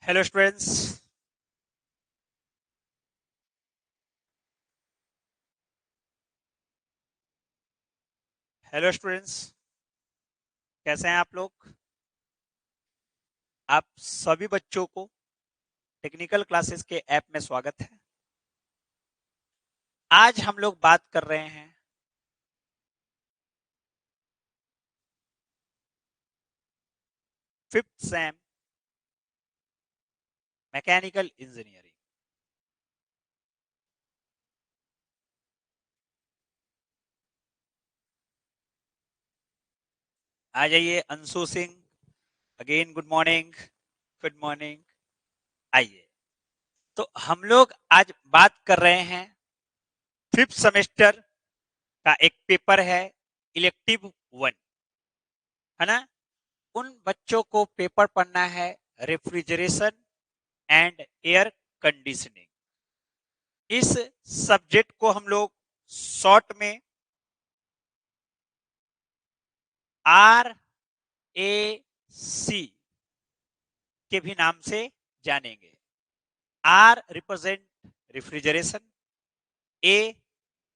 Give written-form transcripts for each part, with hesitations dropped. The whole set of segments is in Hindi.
Hello students. हेलो स्टूडेंट्स, कैसे हैं आप लोग? आप सभी बच्चों को टेक्निकल क्लासेस के ऐप में स्वागत है। आज हम लोग बात कर रहे हैं फिफ्थ सेम मैकेनिकल इंजीनियरिंग। आ जाइए Anshu Singh, again good morning. Good morning. आइए, तो हम लोग आज बात कर रहे हैं फिफ्थ सेमेस्टर का एक पेपर है, इलेक्टिव 1, है ना। उन बच्चों को पेपर पढ़ना है रेफ्रिजरेशन एंड एयर कंडीशनिंग। इस सब्जेक्ट को हम लोग शॉर्ट में RAC के भी नाम से जानेंगे। R represent refrigeration, A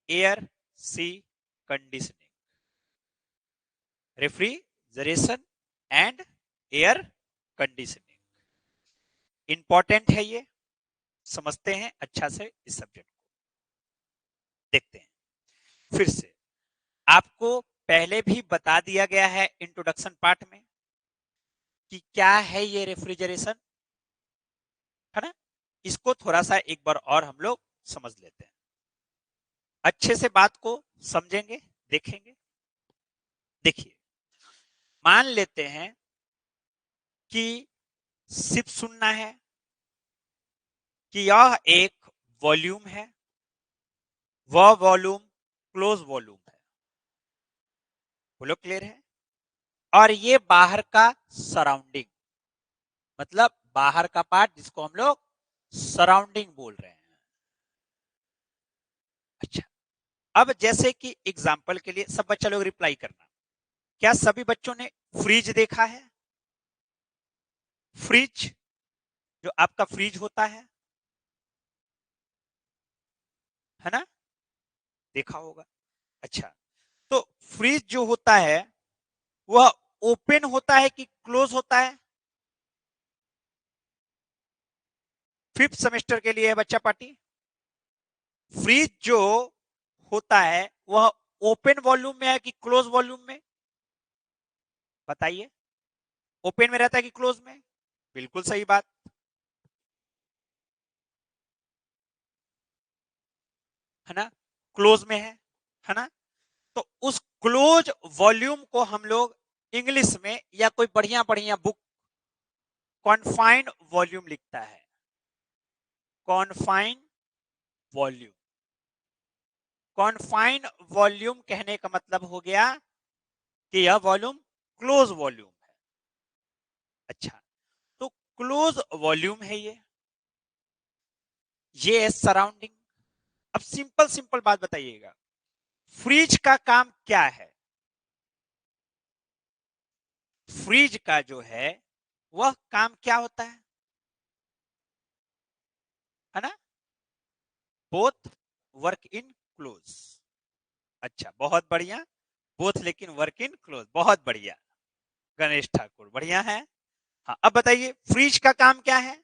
air, C conditioning. Refrigeration and air conditioning important है, ये समझते हैं अच्छा से। इस सब्जेक्ट को देखते हैं फिर से। आपको पहले भी बता दिया गया है इंट्रोडक्शन पार्ट में कि क्या है ये रेफ्रिजरेशन, है ना। इसको थोड़ा सा एक बार और हम लोग समझ लेते हैं, अच्छे से बात को समझेंगे, देखेंगे। देखिए, मान लेते हैं कि सिर्फ सुनना है कि यह एक वॉल्यूम है, वह वॉल्यूम क्लोज वॉल्यूम है। बोलो क्लियर है। और ये बाहर का सराउंडिंग, मतलब बाहर का पार्ट जिसको हम लोग सराउंडिंग बोल रहे हैं। अच्छा, अब जैसे कि एग्जाम्पल के लिए सब बच्चा लोग रिप्लाई करना। क्या सभी बच्चों ने फ्रिज देखा है? फ्रिज, जो आपका फ्रिज होता है ना, देखा होगा। अच्छा, तो फ्रिज जो होता है वह ओपन होता है कि क्लोज होता है? फिफ्थ सेमेस्टर के लिए है बच्चा पार्टी। फ्रिज जो होता है वह ओपन वॉल्यूम में है कि क्लोज वॉल्यूम में? बताइए, ओपन में रहता है कि क्लोज में? बिल्कुल सही बात, है ना, क्लोज में है ना। तो उस क्लोज वॉल्यूम को हम लोग इंग्लिश में या कोई बढ़िया बढ़िया बुक कॉन्फाइंड वॉल्यूम लिखता है। Confined volume. कॉन्फाइंड वॉल्यूम कहने का मतलब हो गया कि यह वॉल्यूम क्लोज वॉल्यूम है। अच्छा, तो क्लोज वॉल्यूम है ये है सराउंडिंग। अब सिंपल सिंपल बात बताइएगा, फ्रिज का काम क्या है? फ्रिज का जो है वह काम क्या होता है ना, बोथ वर्क इन क्लोज। अच्छा, बहुत बढ़िया। बोथ लेकिन वर्क इन क्लोज, बहुत बढ़िया गणेश ठाकुर, बढ़िया है। हाँ, अब बताइए फ्रिज का काम क्या है?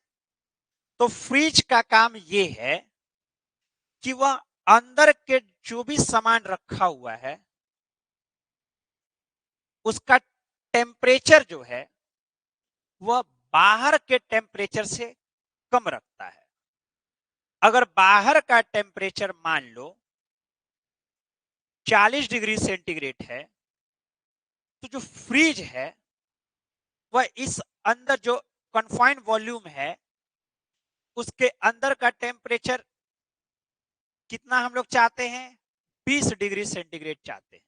तो फ्रिज का काम ये है कि वह अंदर के जो भी सामान रखा हुआ है उसका टेम्परेचर जो है वह बाहर के टेम्परेचर से कम रखता है। अगर बाहर का टेम्परेचर मान लो 40 डिग्री सेंटीग्रेड है, तो जो फ्रिज है वह इस अंदर जो कन्फाइंड वॉल्यूम है उसके अंदर का टेम्परेचर कितना हम लोग चाहते हैं? 20 डिग्री सेंटीग्रेड चाहते हैं।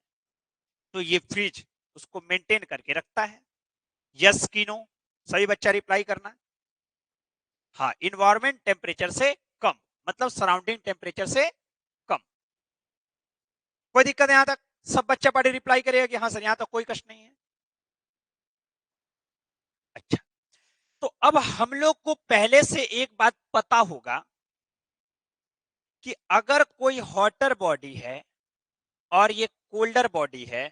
तो ये फ्रिज उसको मेंटेन करके रखता है। यस की नो? सभी बच्चा रिप्लाई करना। हाँ, इन्वायरमेंट टेम्परेचर से कम, मतलब सराउंडिंग टेम्परेचर से कम। कोई दिक्कत है यहां तक? सब बच्चा पार्टी रिप्लाई करेगा कि हाँ सर, यहां तक कोई कष्ट नहीं है। अच्छा, तो अब हम लोग को पहले से एक बात पता होगा कि अगर कोई हॉटर बॉडी है और ये कोल्डर बॉडी है,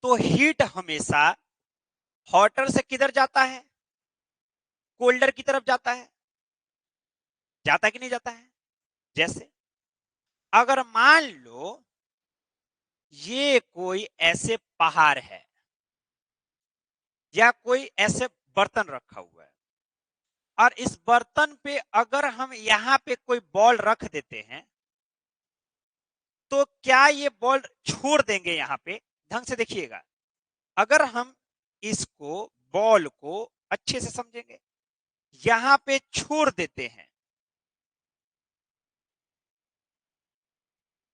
तो हीट हमेशा हॉटर से किधर जाता है? कोल्डर की तरफ जाता है। जाता है कि नहीं जाता है? जैसे अगर मान लो ये कोई ऐसे पहाड़ है या कोई ऐसे बर्तन रखा हुआ है, और इस बर्तन पे अगर हम यहां पे कोई बॉल रख देते हैं, तो क्या ये बॉल छोड़ देंगे? यहां पे ढंग से देखिएगा, अगर हम इसको बॉल को अच्छे से समझेंगे, यहां पे छोड़ देते हैं,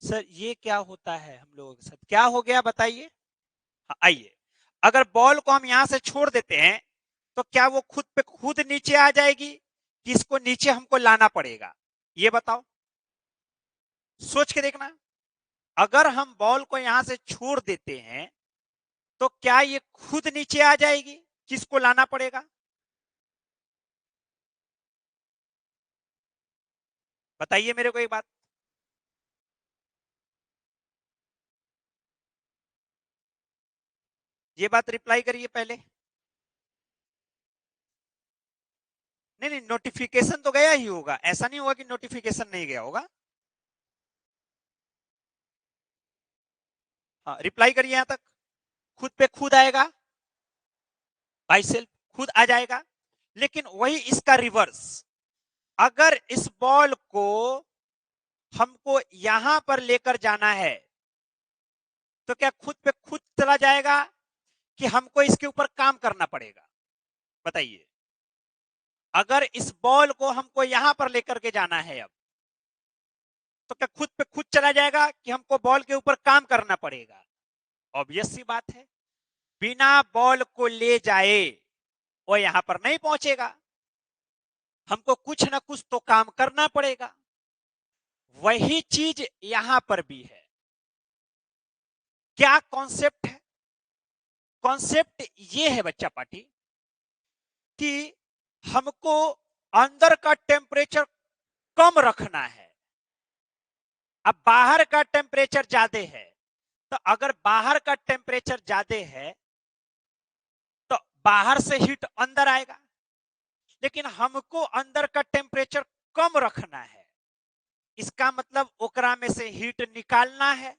सर ये क्या होता है हम लोगों के साथ? क्या हो गया बताइए? हाँ, आइए, अगर बॉल को हम यहां से छोड़ देते हैं, तो क्या वो खुद पे खुद नीचे आ जाएगी कि इसको नीचे हमको लाना पड़ेगा? ये बताओ, सोच के देखना। अगर हम बॉल को यहां से छोड़ देते हैं, तो क्या ये खुद नीचे आ जाएगी? किसको लाना पड़ेगा? बताइए मेरे को एक बात। ये बात रिप्लाई करिए पहले। नहीं नहीं, नोटिफिकेशन तो गया ही होगा, ऐसा नहीं होगा कि नोटिफिकेशन नहीं गया होगा। हाँ, रिप्लाई करिए यहां तक। खुद पे खुद आएगा, बाई सेल्फ खुद आ जाएगा। लेकिन वही इसका रिवर्स, अगर इस बॉल को हमको यहां पर लेकर जाना है, तो क्या खुद पे खुद चला जाएगा कि हमको इसके ऊपर काम करना पड़ेगा? बताइए, अगर इस बॉल को हमको यहां पर लेकर के जाना है अब, तो क्या खुद पे खुद चला जाएगा कि हमको बॉल के ऊपर काम करना पड़ेगा? ऑब्वियस सी बात है, बिना बॉल को ले जाए वो यहां पर नहीं पहुंचेगा, हमको कुछ ना कुछ तो काम करना पड़ेगा। वही चीज यहां पर भी है। क्या कॉन्सेप्ट है? कॉन्सेप्ट ये है बच्चा पार्टी कि हमको अंदर का टेम्परेचर कम रखना है। अब बाहर का टेम्परेचर ज्यादा है, तो अगर बाहर का टेम्परेचर ज्यादा है, तो बाहर से हीट अंदर आएगा। लेकिन हमको अंदर का टेम्परेचर कम रखना है, इसका मतलब ओकरा में से हीट निकालना है।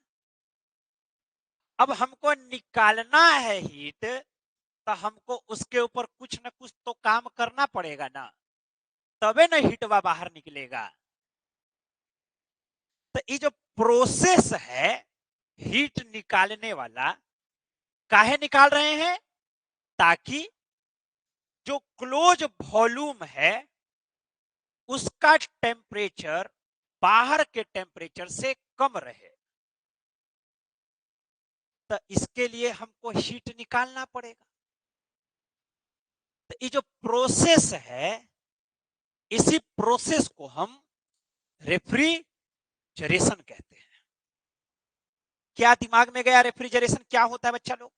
अब हमको निकालना है हीट, तो हमको उसके ऊपर कुछ ना कुछ तो काम करना पड़ेगा ना, तबे ना हीटवा बाहर निकलेगा। तो ये जो प्रोसेस है हीट निकालने वाला, काहे निकाल रहे हैं? ताकि जो क्लोज वॉल्यूम है उसका टेम्परेचर बाहर के टेम्परेचर से कम रहे। तो इसके लिए हमको हीट निकालना पड़ेगा। तो ये जो प्रोसेस है, इसी प्रोसेस को हम रेफ्रिजरेशन कहते हैं। क्या दिमाग में गया रेफ्रिजरेशन क्या होता है बच्चा लोग?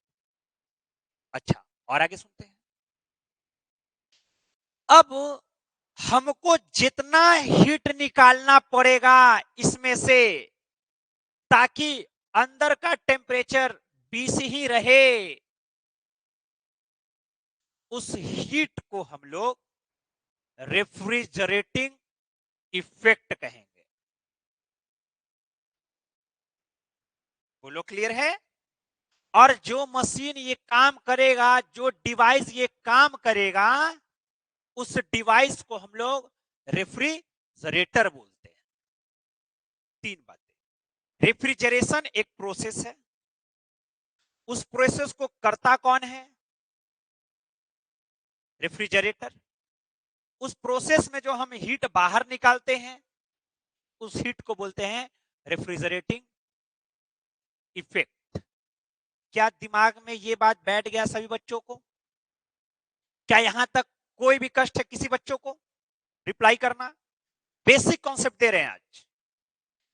अच्छा, और आगे सुनते हैं। अब हमको जितना हीट निकालना पड़ेगा इसमें से, ताकि अंदर का टेम्परेचर 20 ही रहे, उस हीट को हम लोग रेफ्रिजरेटिंग इफेक्ट कहेंगे। बोलो, क्लियर है? और जो मशीन ये काम करेगा, जो डिवाइस ये काम करेगा, उस डिवाइस को हम लोग रेफ्रिजरेटर बोलते हैं। तीन बातें। रेफ्रिजरेशन एक प्रोसेस है, उस प्रोसेस को करता कौन है? रेफ्रिजरेटर। उस प्रोसेस में जो हम हीट बाहर निकालते हैं, उस हीट को बोलते हैं रेफ्रिजरेटिंग इफेक्ट। क्या दिमाग में ये बात बैठ गया सभी बच्चों को? क्या यहां तक कोई भी कष्ट है किसी बच्चों को? रिप्लाई करना। बेसिक कॉन्सेप्ट दे रहे हैं आज।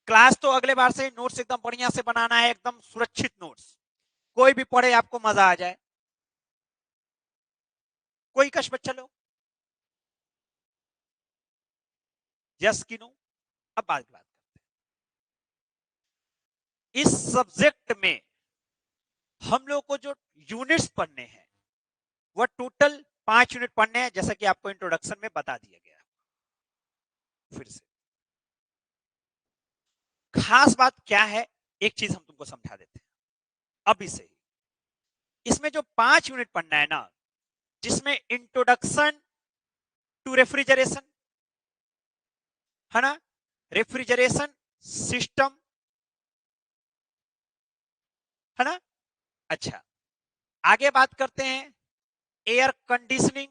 क्लास तो अगले बार से नोट्स एकदम बढ़िया से बनाना है, एकदम सुरक्षित नोट्स, कोई भी पढ़े आपको मजा आ जाए। कोई कश बच्चा लोग, यस कि नो? अब बात करते हैं इस सब्जेक्ट में हम लोग को जो यूनिट्स पढ़ने हैं वह टोटल 5 यूनिट पढ़ने हैं, जैसा कि आपको इंट्रोडक्शन में बता दिया गया। फिर से खास बात क्या है, एक चीज हम तुमको समझा देते हैं अभी से ही। इसमें जो 5 यूनिट पढ़ना है ना, जिसमें इंट्रोडक्शन टू रेफ्रिजरेशन है ना, रेफ्रिजरेशन सिस्टम है ना। अच्छा, आगे बात करते हैं एयर कंडीशनिंग।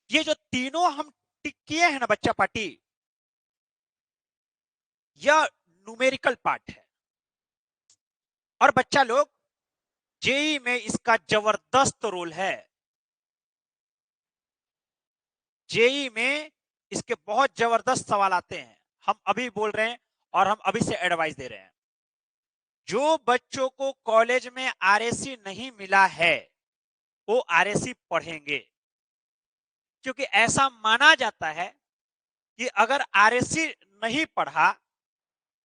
ये जो तीनों हम टिक किए हैं ना बच्चा पार्टी, यह न्यूमेरिकल पार्ट है। और बच्चा लोग जेई में इसका जबरदस्त रोल है। जेई में इसके बहुत जबरदस्त सवाल आते हैं, हम अभी बोल रहे हैं और हम अभी से एडवाइस दे रहे हैं। जो बच्चों को कॉलेज में आरएसी नहीं मिला है वो आरएसी पढ़ेंगे, क्योंकि ऐसा माना जाता है कि अगर आरएसी नहीं पढ़ा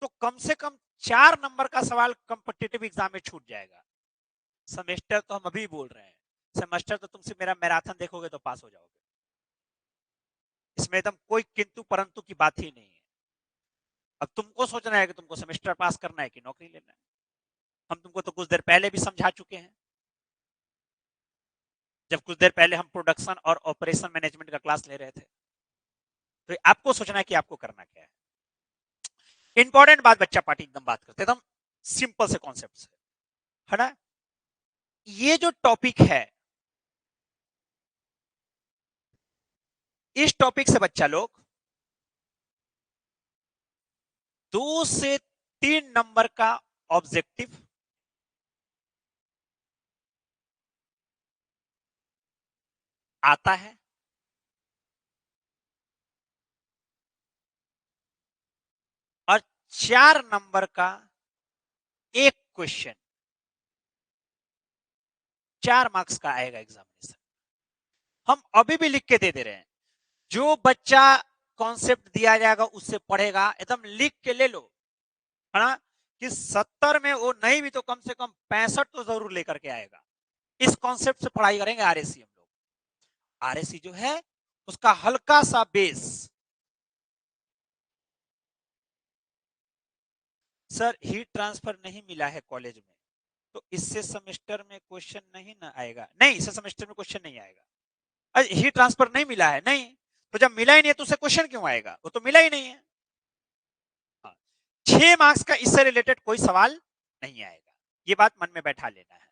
तो कम से कम 4 नंबर का सवाल कॉम्पिटिटिव एग्जाम में छूट जाएगा। सेमेस्टर तो हम अभी बोल रहे हैं, सेमेस्टर तो तुमसे मेरा मैराथन देखोगे तो पास हो जाओगे, इसमें एकदम कोई किंतु परंतु की बात ही नहीं है। अब तुमको सोचना है कि तुमको सेमेस्टर पास करना है कि नौकरी लेना है। हम तुमको तो कुछ देर पहले भी समझा चुके हैं, जब कुछ देर पहले हम प्रोडक्शन और ऑपरेशन मैनेजमेंट का क्लास ले रहे थे। तो आपको सोचना है कि आपको करना क्या है। इंपॉर्टेंट बात बच्चा पार्टी एकदम बात करते एकदम सिंपल से कॉन्सेप्ट से, है ना। ये जो टॉपिक है, इस टॉपिक से बच्चा लोग 2 से 3 नंबर का ऑब्जेक्टिव आता है। और 4 नंबर का एक क्वेश्चन 4 मार्क्स का आएगा एग्जामिनेशन। हम अभी भी लिख के दे रहे हैं, जो बच्चा कॉन्सेप्ट दिया जाएगा उससे पढ़ेगा, एकदम लिख के ले लो, है ना, कि 70 में वो नहीं भी तो कम से कम 65 तो जरूर लेकर के आएगा। इस कॉन्सेप्ट से पढ़ाई करेंगे आरएसी हम लोग। आरएसी जो है उसका हल्का सा बेस, सर हीट ट्रांसफर नहीं मिला है कॉलेज में तो इससे सेमेस्टर में क्वेश्चन नहीं ना आएगा। नहीं, इससे सेमेस्टर में क्वेश्चन नहीं आएगा। अरे हीट ट्रांसफर नहीं मिला है, नहीं तो जब मिला ही नहीं है तो उससे क्वेश्चन क्यों आएगा, वो तो मिला ही नहीं है। 6 मार्क्स का इससे रिलेटेड कोई सवाल नहीं आएगा, ये बात मन में बैठा लेना है।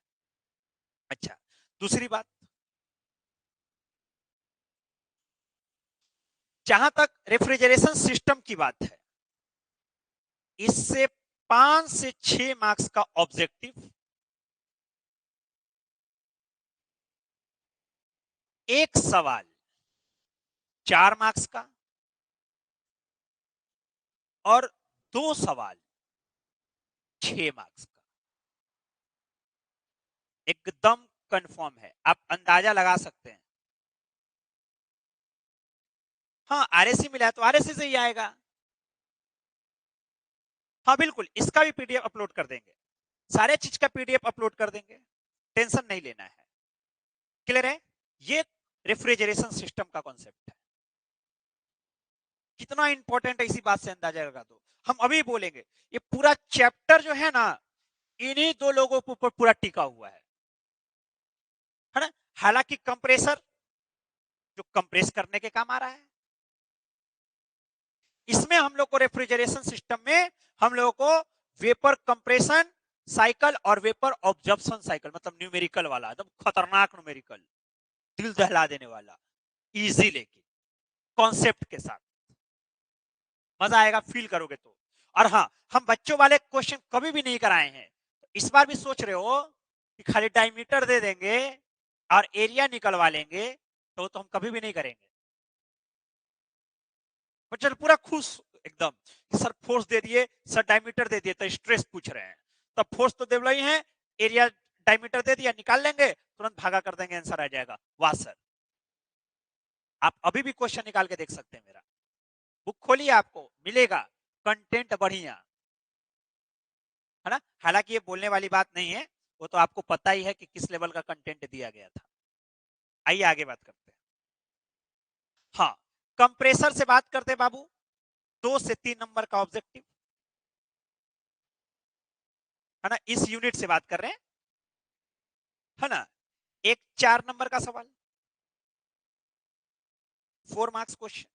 अच्छा, दूसरी बात, जहां तक रेफ्रिजरेशन सिस्टम की बात है, इससे 5 से 6 मार्क्स का ऑब्जेक्टिव, एक सवाल 4 मार्क्स का और 2 सवाल 6 मार्क्स का, एकदम कंफर्म है, आप अंदाजा लगा सकते हैं। हाँ, आरएसी मिला है तो आरएसी से ही आएगा। हाँ बिल्कुल, इसका भी पीडीएफ अपलोड कर देंगे, सारे चीज का पीडीएफ अपलोड कर देंगे, टेंशन नहीं लेना है। क्लियर है? ये रेफ्रिजरेशन सिस्टम का कॉन्सेप्ट है। कितना इंपॉर्टेंट है इसी बात से अंदाजा लगा दो। हम अभी बोलेंगे, ये पूरा चैप्टर जो है ना इन्हीं 2 लोगों के ऊपर पूरा टिका हुआ है ना। हालांकि कंप्रेसर जो कंप्रेस करने के काम आ रहा है, इसमें हम लोग को रेफ्रिजरेशन सिस्टम में हम लोगों को वेपर कंप्रेशन साइकिल और वेपर ऑब्जर्प्शन साइकिल, मतलब न्यूमेरिकल वाला, एकदम खतरनाक न्यूमेरिकल, दिल दहला देने वाला, इजी लेकिन कॉन्सेप्ट के साथ मजा आएगा, फील करोगे तो। और हाँ, हम बच्चों वाले क्वेश्चन कभी भी नहीं कराए हैं, इस बार भी सोच रहे हो कि खाली डायमीटर दे देंगे और एरिया निकलवा लेंगे, तो हम कभी भी नहीं करेंगे। बच्चे पूरा खुश एकदम कि सर फोर्स दे दिए, सर डायमीटर दे दिए, तो स्ट्रेस पूछ रहे हैं, तब फोर्स तो देवल ही है, एरिया डायमीटर दे दिया, निकाल लेंगे, तुरंत भागा कर देंगे, आंसर आ जाएगा। वाह सर, आप अभी भी क्वेश्चन निकाल के देख सकते हैं। मेरा बुक खोलिए, आपको मिलेगा कंटेंट बढ़िया, है ना। हालांकि ये बोलने वाली बात नहीं है, वो तो आपको पता ही है कि किस लेवल का कंटेंट दिया गया था। आइए आगे बात करते हैं। हाँ, कंप्रेसर से बात करते हैं बाबू। 2 से 3 नंबर का ऑब्जेक्टिव, है ना, इस यूनिट से बात कर रहे हैं, है ना। एक 4 नंबर का सवाल, 4 मार्क्स क्वेश्चन,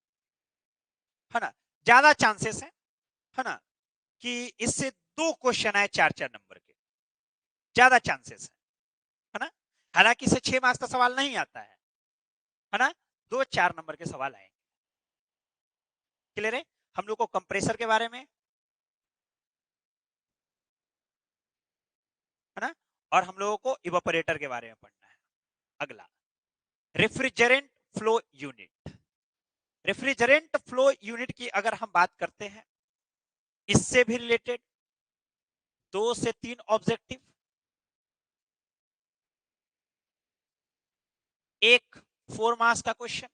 है ना। ज्यादा चांसेस है ना, कि इससे 2 क्वेश्चन आए 4-4 नंबर के, ज्यादा चांसेस है ना। हालांकि इसे 6 मार्क्स का सवाल नहीं आता है ना। 2-4 नंबर के सवाल आएंगे। क्लियर है। हम लोग को कंप्रेसर के बारे में, है ना, और हम लोगों को इवापोरेटर के बारे में पढ़ना है। अगला, refrigerant flow unit. Refrigerant flow unit की अगर हम बात करते हैं, इससे भी रिलेटेड 2 से 3 ऑब्जेक्टिव, एक 4 मार्क्स का क्वेश्चन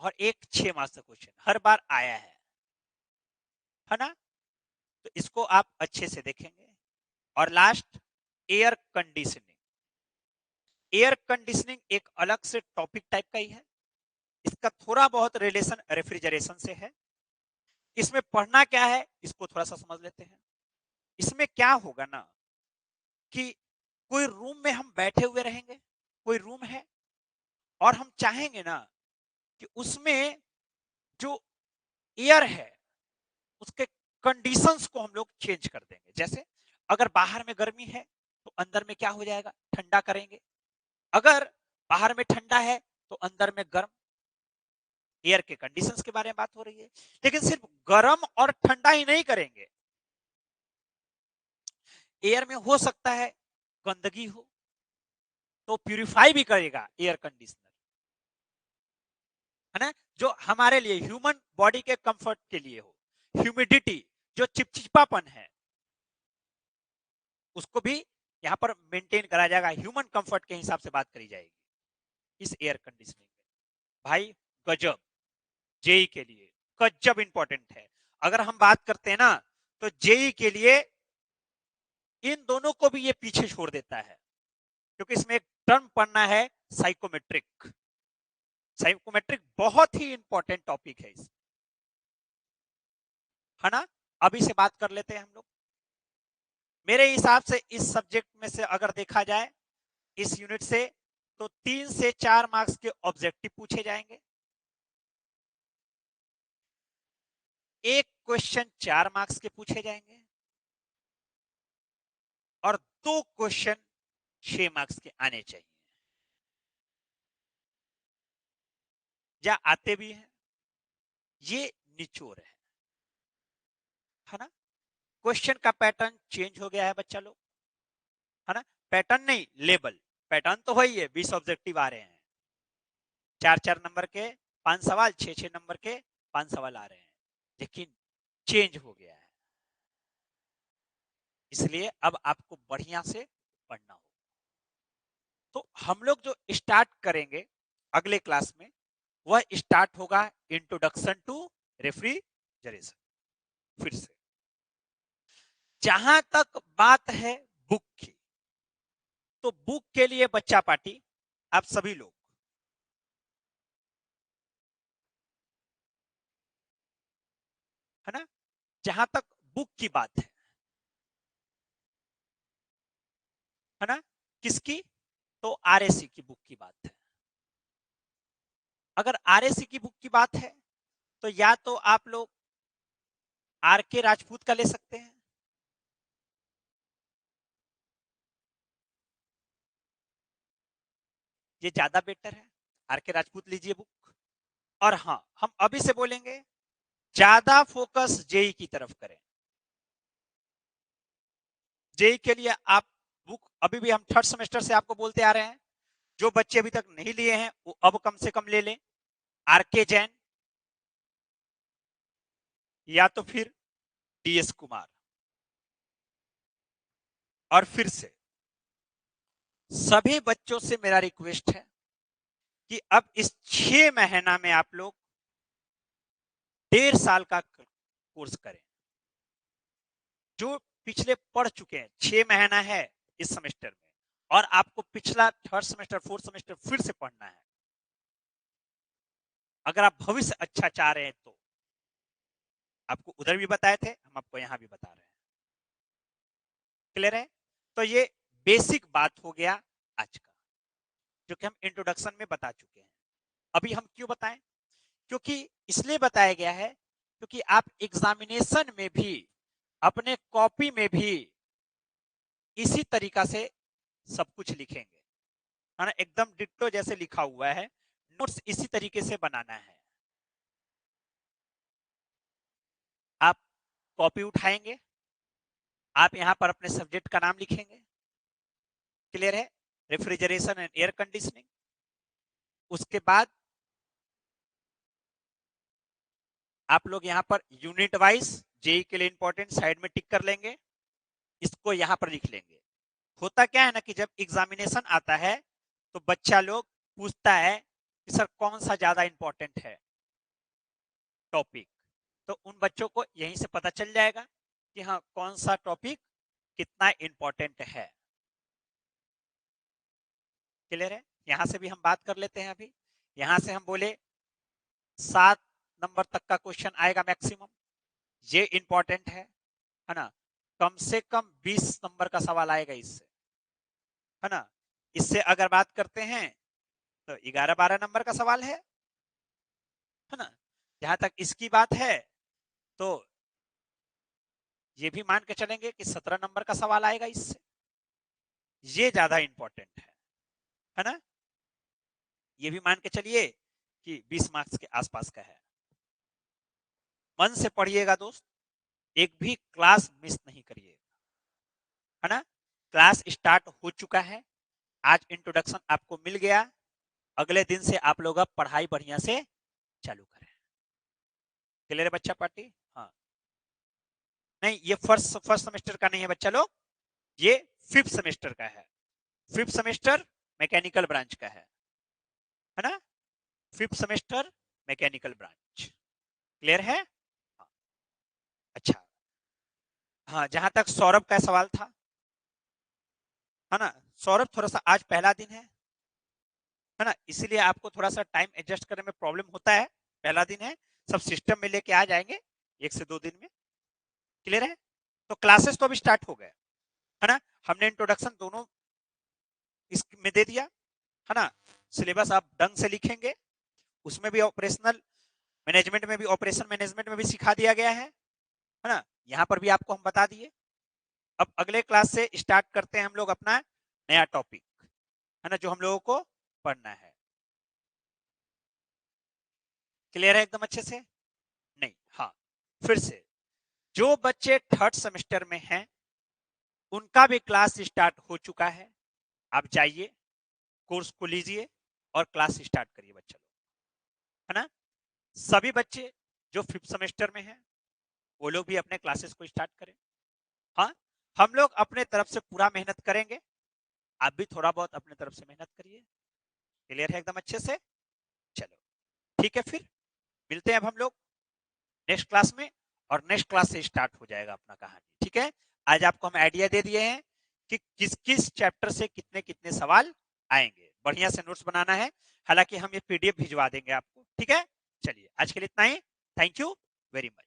और एक 6 मार्क्स का क्वेश्चन, हर बार आया है ना। तो इसको आप अच्छे से देखेंगे। और last, air conditioning. Air conditioning एक अलग से टॉपिक टाइप का ही है, इसका थोड़ा बहुत रिलेशन रेफ्रिजरेशन से है। इसमें पढ़ना क्या है, इसको थोड़ा सा समझ लेते हैं। इसमें क्या होगा ना, कि कोई रूम में हम बैठे हुए रहेंगे, कोई रूम है, और हम चाहेंगे ना कि उसमें जो एयर है उसके कंडीशंस को हम लोग चेंज कर देंगे। जैसे अगर बाहर में गर्मी है तो अंदर में क्या हो जाएगा, ठंडा करेंगे। अगर बाहर में ठंडा है तो अंदर में गर्म। एयर के कंडीशंस के बारे में बात हो रही है। लेकिन सिर्फ गर्म और ठंडा ही नहीं करेंगे, एयर में हो सकता है गंदगी हो, तो प्यूरिफाई भी करेगा एयर कंडीशनर, है ना। जो हमारे लिए, ह्यूमन बॉडी के कंफर्ट के लिए हो। ह्यूमिडिटी, जो चिपचिपापन है, उसको भी यहां पर मेंटेन करा जाएगा। ह्यूमन कंफर्ट के हिसाब से बात करी जाएगी इस एयर कंडीशनिंग में। भाई गजब, जेई के लिए गजब इंपॉर्टेंट है। अगर हम बात करते हैं ना, तो जेई के लिए इन दोनों को भी ये पीछे छोड़ देता है, क्योंकि इसमें एक टर्म पढ़ना है, साइकोमेट्रिक। साइकोमेट्रिक बहुत ही इंपॉर्टेंट टॉपिक है इस, है ना। अभी से बात कर लेते हैं हम लोग। मेरे हिसाब से इस सब्जेक्ट में से अगर देखा जाए, इस यूनिट से, तो 3 से 4 मार्क्स के ऑब्जेक्टिव पूछे जाएंगे। एक क्वेश्चन 4 मार्क्स के पूछे जाएंगे और 2 क्वेश्चन 6 मार्क्स के आने चाहिए, या आते भी हैं। ये निचोड़ है ना। क्वेश्चन का पैटर्न चेंज हो गया है बच्चा लोग, है ना। पैटर्न नहीं, लेवल। पैटर्न तो वही है, 20 ऑब्जेक्टिव आ रहे हैं, 4-4 नंबर के 5 सवाल, 6-6 नंबर के 5 सवाल आ रहे हैं, लेकिन चेंज हो गया है। इसलिए अब आपको बढ़िया से पढ़ना होगा। तो हम लोग जो स्टार्ट करेंगे अगले क्लास में, वह स्टार्ट होगा इंट्रोडक्शन टू रेफ्रिजरेशन। फिर से, जहां तक बात है बुक की, तो बुक के लिए बच्चा पार्टी, आप सभी लोग, है ना, जहां तक बुक की बात है ना, किसकी, तो आरएसी की बुक की बात है। अगर आरएसी की बुक की बात है, तो या तो आप लोग आर के राजपूत का ले सकते हैं, ये ज्यादा बेटर है। आर के राजपूत लीजिए बुक। और हाँ, हम अभी से बोलेंगे, ज्यादा फोकस जेई की तरफ करें। जेई के लिए आप बुक, अभी भी हम थर्ड सेमेस्टर से आपको बोलते आ रहे हैं, जो बच्चे अभी तक नहीं लिए हैं वो अब कम से कम ले लें। आर के जैन या तो फिर डीएस कुमार, और फिर से सभी बच्चों से मेरा रिक्वेस्ट है कि अब इस 6 महीना में आप लोग 1.5 साल का कोर्स करें। जो पिछले पढ़ चुके हैं, 6 महीना है इस सेमेस्टर में, और आपको पिछला 3rd सेमेस्टर 4th सेमेस्टर फिर से पढ़ना है। अगर आप भविष्य अच्छा चाह रहे हैं तो आपको उधर भी बताए थे, हम आपको यहां भी बता रहे हैं। क्लियर है? तो ये बेसिक बात हो गया आज का, जो कि हम इंट्रोडक्शन में बता चुके हैं। अभी हम क्यों बताएं? क्योंकि इसलिए बताया गया है क्योंकि आप एग्जामिनेशन में भी अपने कॉपी में भी इसी तरीका से सब कुछ लिखेंगे, है ना, एकदम डिट्टो जैसे लिखा हुआ है। नोट्स इसी तरीके से बनाना है। आप कॉपी उठाएंगे, आप यहां पर अपने सब्जेक्ट का नाम लिखेंगे। क्लियर है? Refrigeration and air conditioning. उसके बाद आप लोग यहां पर यूनिट वाइज जेई के लिए इंपॉर्टेंट साइड में टिक कर लेंगे, इसको यहां पर लिख लेंगे। होता क्या है ना कि जब एग्जामिनेशन आता है तो बच्चा लोग पूछता है कि सर कौन सा ज्यादा इंपॉर्टेंट है टॉपिक, तो उन बच्चों को यहीं से पता चल जाएगा कि हाँ कौन सा टॉपिक कितना इंपॉर्टेंट है। क्लियर है? यहां से भी हम बात कर लेते हैं। अभी यहां से हम बोले 7 नंबर तक का क्वेश्चन आएगा मैक्सिमम, ये इंपॉर्टेंट है ना। कम से कम 20 नंबर का सवाल आएगा इससे, है ना। इससे अगर बात करते हैं तो 11-12 नंबर का सवाल है ना। जहां तक इसकी बात है तो ये भी मान के चलेंगे कि 17 नंबर का सवाल आएगा इससे। ये ज्यादा इंपॉर्टेंट है ना। ये भी मान के चलिए कि 20 मार्क्स के आसपास का है। मन से पढ़िएगा दोस्त, एक भी क्लास मिस नहीं करिएगा, है ना। क्लास स्टार्ट हो चुका है, आज इंट्रोडक्शन आपको मिल गया। अगले दिन से आप लोग अब पढ़ाई बढ़िया से चालू करें। क्लियर है बच्चा पार्टी? हाँ, नहीं ये फर्स्ट सेमेस्टर का नहीं है बच्चा लोग, ये 5th सेमेस्टर का है। 5th सेमेस्टर मैकेनिकल ब्रांच का है ना। 5th semester mechanical branch. Clear है? हाँ। अच्छा, हाँ जहां तक सौरभ का सवाल था, है ना। सौरभ थोड़ा सा आज पहला दिन है ना, इसीलिए आपको थोड़ा सा टाइम एडजस्ट करने में प्रॉब्लम होता है। पहला दिन है, सब सिस्टम में लेके आ जाएंगे 1 से 2 दिन में। क्लियर है? तो क्लासेस तो अभी स्टार्ट हो गए, है ना। हमने इंट्रोडक्शन दोनों इसमें दे दिया, है ना। सिलेबस आप ढंग से लिखेंगे, उसमें भी ऑपरेशनल मैनेजमेंट में भी, ऑपरेशन मैनेजमेंट में भी सिखा दिया गया है ना। यहाँ पर भी आपको हम बता दिए। अब अगले क्लास से स्टार्ट करते हैं हम लोग अपना नया टॉपिक, है ना, जो हम लोगों को पढ़ना है। क्लियर है एकदम अच्छे से? नहीं, हाँ फिर से जो बच्चे 3rd सेमेस्टर में हैं उनका भी क्लास स्टार्ट हो चुका है। आप जाइए, कोर्स को लीजिए और क्लास स्टार्ट करिए बच्चा लोग, है ना। सभी बच्चे जो 5th सेमेस्टर में हैं वो लोग भी अपने क्लासेस को स्टार्ट करें। हाँ, हम लोग अपने तरफ से पूरा मेहनत करेंगे, आप भी थोड़ा बहुत अपने तरफ से मेहनत करिए। क्लियर है एकदम अच्छे से? चलो ठीक है, फिर मिलते हैं अब हम लोग नेक्स्ट क्लास में, और नेक्स्ट क्लास से स्टार्ट हो जाएगा अपना कहानी। ठीक है, आज आपको हम आइडिया दे दिए हैं कि किस किस चैप्टर से कितने कितने सवाल आएंगे। बढ़िया से नोट्स बनाना है, हालांकि हम ये पीडीएफ भिजवा देंगे आपको। ठीक है, चलिए आज के लिए इतना ही। Thank you very much.